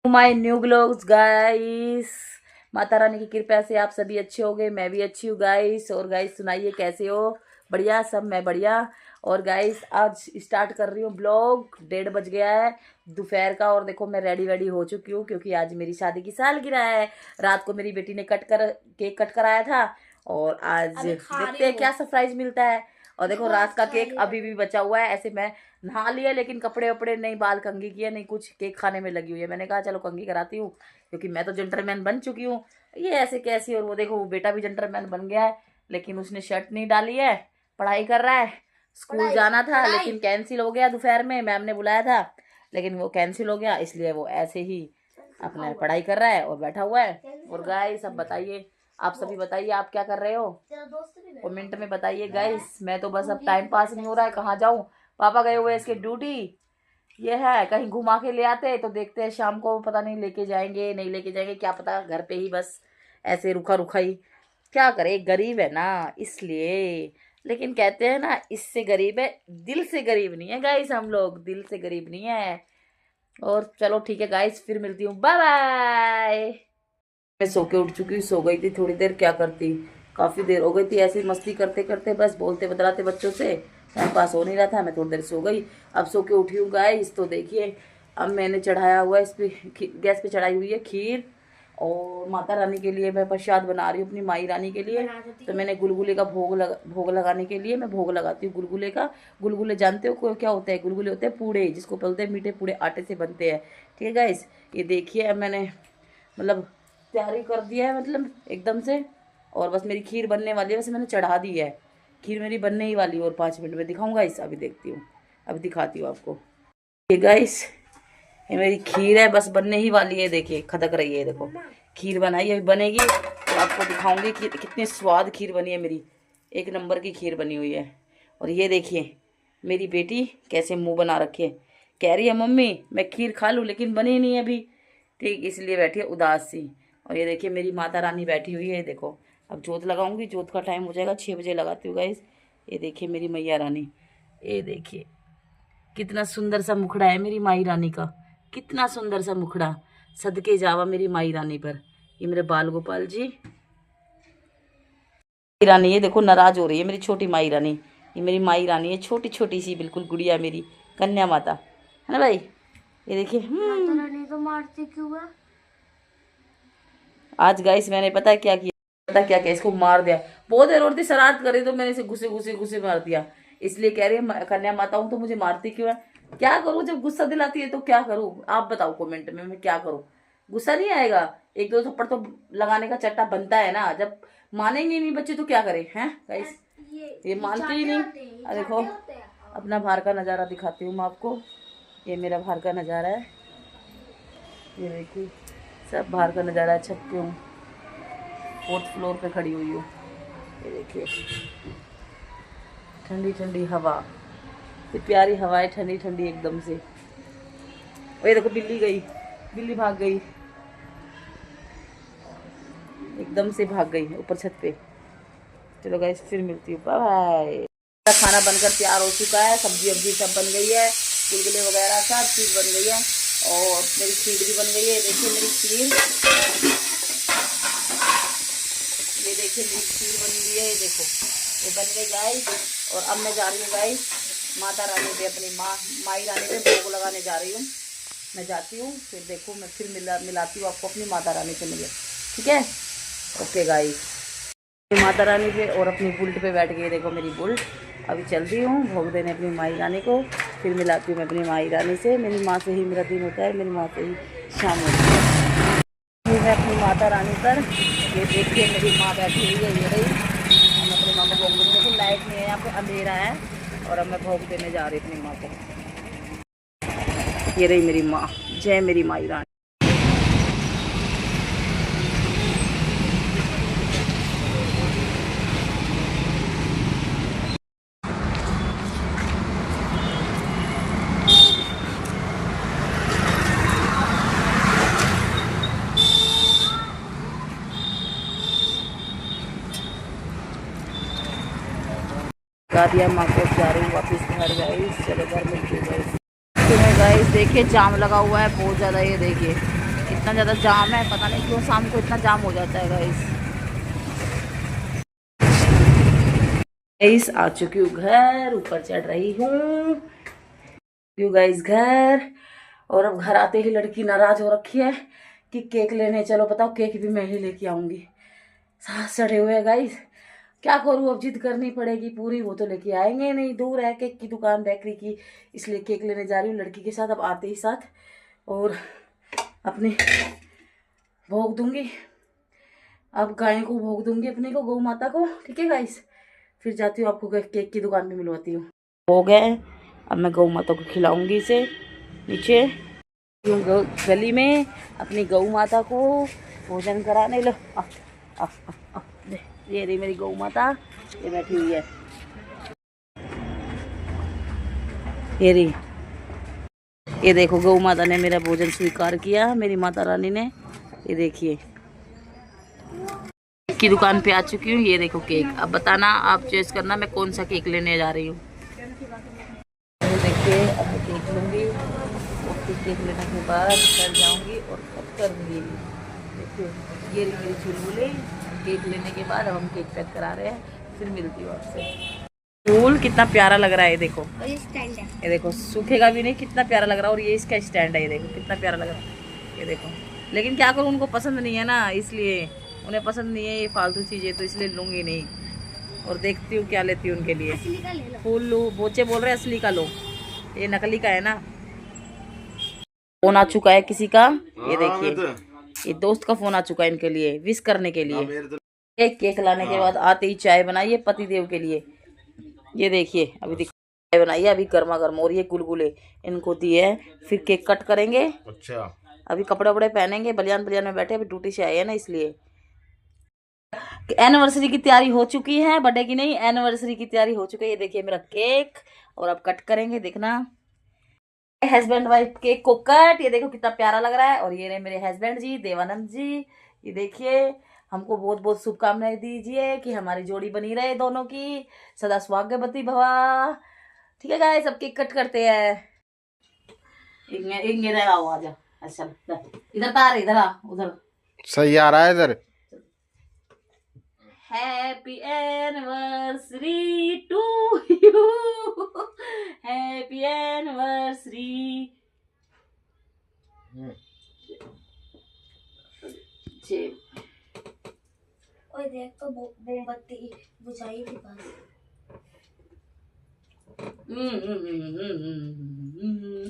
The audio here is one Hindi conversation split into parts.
My new blogs guys. Mata Rani की कृपा से आप सभी अच्छे होंगे, मैं भी अच्छी हूँ गाइस। और गाइस सुनाइए कैसे हो? बढ़िया सब, मैं बढ़िया। और गाइस आज स्टार्ट कर रही हूँ ब्लॉग। 1:30 बज गया है दोपहर का और देखो मैं रेडी वेडी हो चुकी हूँ क्योंकि आज मेरी शादी की सालगिरह है। रात को मेरी बेटी ने केक कट कराया था और आज देखते हैं क्या सरप्राइज मिलता है। और देखो रात का केक अभी भी बचा हुआ है। ऐसे मैं नहा लिया लेकिन कपड़े वपड़े नहीं, बाल कंघी किया नहीं, कुछ केक खाने में लगी हुई है। मैंने कहा चलो कंघी कराती हूँ क्योंकि मैं तो जेंटलमैन बन चुकी हूँ। ये ऐसे कैसी, और वो देखो वो बेटा भी जेंटलमैन बन गया है लेकिन उसने शर्ट नहीं डाली है, पढ़ाई कर रहा है। स्कूल जाना था लेकिन कैंसिल हो गया, दोपहर में मैम ने बुलाया था लेकिन वो कैंसिल हो गया, इसलिए वो ऐसे ही अपना पढ़ाई कर रहा है और बैठा हुआ है। और गाइस अब बताइए, आप सभी बताइए आप क्या कर रहे हो, कमेंट में बताइए गाइस। मैं तो बस अब टाइम पास नहीं हो रहा है, कहाँ जाऊँ। पापा गए हुए इसके ड्यूटी, ये है कहीं घुमा के ले आते तो देखते हैं शाम को, पता नहीं लेके जाएंगे नहीं लेके जाएंगे क्या पता, घर पे ही बस ऐसे रुखा रुखा ही। क्या करे, गरीब है ना इसलिए। लेकिन कहते हैं ना इससे गरीब है, दिल से गरीब नहीं है गाइस, हम लोग दिल से गरीब नहीं है। और चलो ठीक है गाइस, फिर मिलती हूँ, बाय बाय। मैं सो के उठ चुकी हूँ, सो गई थी थोड़ी देर, क्या करती, काफ़ी देर हो गई थी ऐसे मस्ती करते करते, बस बोलते बतलाते बच्चों से टाइम पास हो नहीं रहा था। मैं थोड़ी देर सो गई, अब सो के उठी हूँ गाइस। तो देखिए अब मैंने चढ़ाया हुआ है, इस पर गैस पे चढ़ाई हुई है खीर और माता रानी के लिए मैं प्रसाद बना रही हूँ अपनी माई रानी के लिए। तो मैंने गुलगुले का भोग लगाने के लिए मैं भोग लगाती हूँ गुलगुले का। गुलगुले जानते हो क्या होता है? गुलगुले होते हैं पूड़े, जिसको बोलते हैं मीठे पूड़े, आटे से बनते हैं। ठीक है गाइस, ये देखिए अब मैंने मतलब तैयारी कर दिया है मतलब एकदम से। और बस मेरी खीर बनने वाली है, वैसे मैंने चढ़ा दी है, खीर मेरी बनने ही वाली है और 5 मिनट में दिखाऊंगा इस, अभी देखती हूँ, अभी दिखाती हूँ आपको। ये गाइस ये मेरी खीर है, बस बनने ही वाली है, देखिए खदक रही है, देखो खीर बनाई है, अभी बनेगी तो आपको दिखाऊंगी कि कितनी स्वाद खीर बनी है मेरी, एक नंबर की खीर बनी हुई है। और ये देखिए मेरी बेटी कैसे मुंह बना रखे, कह रही है मम्मी मैं खीर खा लूँ लेकिन बनी नहीं है अभी, ठीक इसलिए बैठी है उदास सी। और ये देखिए मेरी माता रानी बैठी हुई है, देखो अब जोत लगाऊंगी, जोत का टाइम हो जाएगा, 6 बजे लगाती हूँ गाइस। ये देखिए मेरी मैया रानी, ये देखिए कितना सुंदर सा मुखड़ा है मेरी माई रानी का, कितना सुंदर सा मुखड़ा, सदके जावा मेरी माई रानी पर। ये मेरे बाल गोपाल जी, माई रानी ये देखो नाराज हो रही है मेरी छोटी माई रानी। ये मेरी माई रानी है, छोटी छोटी सी बिल्कुल गुड़िया मेरी, कन्या माता है ना भाई। ये देखिए माता रानी तो मारती क्यों है? आज गाइस मैंने पता क्या किया, पता क्या किया, इसको मार दिया। बहुत देर और थी, शरारत करी तो मैंने इसे घुसे घुसे घुसे मार दिया। इसलिए कह रही है कन्या माता हूँ तो मुझे मारती क्यों है? क्या करूँ, जब गुस्सा दिलाती है तो क्या करूँ, आप बताओ कमेंट में मैं क्या करूँ। गुस्सा नहीं आएगा, एक दो थप्पड़ तो लगाने का चट्टा बनता है ना, जब मानेंगे नहीं बच्चे तो क्या करें हैं गाइस। ये मानते ही नहीं। देखो अपना बाहर का नज़ारा दिखाती हूँ मैं आपको, ये मेरा बाहर का नज़ारा है, ये देखिए सब बाहर का नज़ारा है, छत पे हूँ, 4th फ्लोर पे खड़ी हुई हूँ। ये देखिए ठंडी ठंडी हवा, ये प्यारी हवाएं ठंडी ठंडी एकदम से। और ये देखो बिल्ली गई, बिल्ली भाग गई, एकदम से भाग गई ऊपर छत पे। चलो गाइस फिर मिलती हूँ, बाय बाय। खाना बनकर तैयार हो चुका है, सब्जी वब्जी सब बन गई है, गुलगुले वगैरह सब चीज़ बन गई है और मेरी खीर भी बन गई है। देखिए मेरी खीर, ये देखिए मेरी खीर बन गई है, ये देखो ये बन गई गाइस। और अब मैं जा रही हूँ गाइस माता रानी पे, अपनी माई रानी पे भोग लगाने जा रही हूँ। मैं जाती हूँ, फिर देखो मैं फिर मिलाती हूँ आपको अपनी माता रानी से मिले, ठीक है ओके गाइस। माता रानी पे और अपनी बुल्ट पे बैठ गई, देखो मेरी बुल्ट। अभी चलती हूँ भोग देने अपनी माई रानी को, फिर मिलाती हूँ मैं अपनी माई रानी से। मेरी माँ से ही मेरा दिन होता है, मेरी माँ से ही शाम होती है। मैं अपनी माता रानी पर, ये देखिए मेरी माँ बैठी हुई है, ये रही। हम अपनी माँ को भोग देने, देखो लाइट नहीं है यहाँ पे, अंधेरा है और अब मैं भोग देने जा रही हूँ अपनी माँ को। ये रही मेरी माँ, जय मेरी माई रानी। गा दिया माँ को, जा रही हूँ वापस घर गाइस। चलो घर मिलती हूँ गाइस। तो मैं गाइस देखिए जाम लगा हुआ है बहुत ज़्यादा, ये देखिए इतना ज़्यादा जाम है, पता नहीं क्यों शाम को इतना जाम हो जाता है गाइस। गाइस आ चुकी हूँ घर, ऊपर चढ़ रही हूँ गाइस घर। और अब घर आते ही लड़की नाराज हो रखी है कि केक लेने चलो। बताओ केक भी मैं ही लेके आऊंगी। सांस चढ़े हुए हैं गाइस, क्या करूँ, अब जिद करनी पड़ेगी पूरी। वो तो लेके आएंगे नहीं, दूर है केक की दुकान बेकरी की, इसलिए केक लेने जा रही हूँ लड़की के साथ। अब आते ही साथ और अपने भोग दूंगी, अब गाय को भोग दूंगी, अपने को गौ माता को। ठीक है गाइस, फिर जाती हूँ, आपको केक की दुकान में मिलवाती हूँ। हो गए, अब मैं गौ माता को खिलाऊंगी इसे नीचे गली में, अपनी गौ माता को भोजन कराने। लो ये रही मेरी गौ माता, ये बैठी हुई है, ये रही। ये देखो गौ माता ने मेरा भोजन स्वीकार किया, मेरी माता रानी ने। ये देखिए की दुकान पे आ चुकी हूँ। ये देखो केक, अब बताना, आप चॉइस करना मैं कौन सा केक लेने जा रही हूँ। देखिए अब मैं केक लूँगी और फिर केक लेने के बाद घर जाऊँगी और कट कर दूँगी। देखिए ये रही मेरी चुलबुले। केक लेने के बाद अब हम केक पैक करा रहे हैं, फिर मिलती हूँ आपसे। फूल कितना प्यारा लग रहा है, देखो ये देखो, सूखेगा भी नहीं, कितना प्यारा लग रहा है। और ये इसका स्टैंड है, ये देखो कितना प्यारा लग रहा है, ये देखो। लेकिन क्या करूँ, उनको पसंद नहीं है ना, इसलिए उन्हें पसंद नहीं है ये फालतू चीज़ें, तो इसलिए लूँगी नहीं। और देखती हूँ क्या लेती हूँ उनके लिए। फूल लूँ, बोचे बोल रहे हैं असली का लो, ये नकली का है ना। फोन आ चुका है किसी का, ये देखिए, ये दोस्त का फोन आ चुका है इनके लिए विश करने के लिए। केक लाने के बाद आते ही चाय बनाइए पति देव के लिए। ये देखिए अभी चाय बनाइए, अभी गर्मा गर्म, और ये गुलगुले इनको दिए है। फिर केक कट करेंगे। अच्छा, अभी कपड़े वपड़े पहनेंगे, बलियान बलियान में बैठे, अभी ड्यूटी से आए हैं ना, इसलिए। एनिवर्सरी की तैयारी हो चुकी है, बर्थडे की नहीं, एनिवर्सरी की तैयारी हो चुकी है। ये देखिए मेरा केक, और अब कट करेंगे, देखना। हस्बैंड वाइफ केक को कट, ये देखो कितना प्यारा लग रहा है। और ये रहे मेरे हस्बैंड जी, देवानंद जी। ये देखिए, हमको बहुत बहुत शुभकामनाएं दीजिए कि हमारी जोड़ी बनी रहे दोनों की, सदा सुहागवती भवा। ठीक है गाइस, सब केक कट करते हैं। इधर आओ, आ जा। अच्छा इधर तार, इधर आ, उधर सही आ रहा है इधर। Happy anniversary to you, happy anniversary. ओए देख तो मोमबत्ती बुझाई भी बस।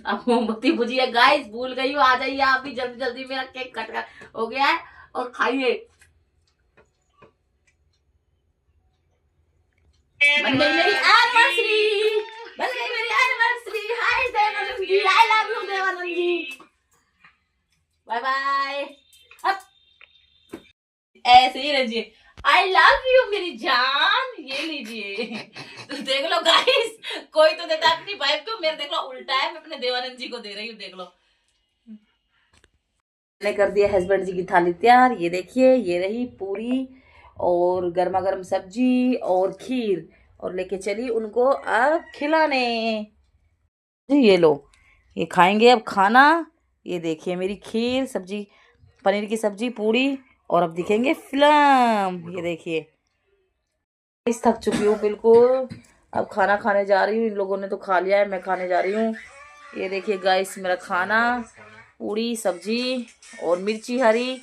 अब मोमबत्ती बुझी है गाइस, भूल गई हूँ। आ जाइए आप भी जल्दी जल्दी, मेरा केक कट कर हो गया है, और खाइए। बन गई मेरी एनिवर्सरी, बन गई मेरी anniversary. Hi Devanand ji, I love you Devanand ji, bye bye. अब ऐसे ही रहिए, आई लव यू मेरी जान। ये लीजिए, तो देख लो गाइस, कोई तो देता अपनी वाइफ को, मेरे देख लो उल्टा है, मैं अपने देवानंद जी को दे रही हूँ, देख लो। मैंने कर दिया हस्बैंड जी की थाली तैयार। ये देखिए, ये रही पूरी और गर्मा गर्म सब्जी और खीर, और लेके चली उनको अब खिलाने। ये लो, ये खाएंगे अब खाना। ये देखिए मेरी खीर, सब्जी, पनीर की सब्जी, पूरी, और अब दिखेंगे फिल्म। ये देखिए इस थक चुकी हूँ बिल्कुल, अब खाना खाने जा रही हूँ। इन लोगों ने तो खा लिया है, मैं खाने जा रही हूँ। ये देखिए गाइस मेरा खाना, पूरी सब्जी और मिर्ची हरी,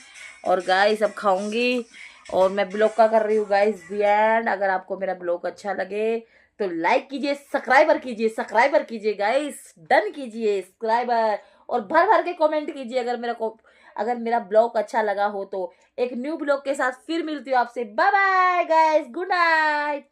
और गाइस अब खाऊंगी। और मैं ब्लॉग का कर रही हूँ गाइस दी एंड। अगर आपको मेरा ब्लॉग अच्छा लगे तो लाइक कीजिए, सब्सक्राइबर कीजिए गाइस, डन कीजिए सब्सक्राइबर, और भर भर के कमेंट कीजिए अगर मेरा ब्लॉग अच्छा लगा हो तो। एक न्यू ब्लॉग के साथ फिर मिलती हूँ आपसे। Bye bye guys, good night.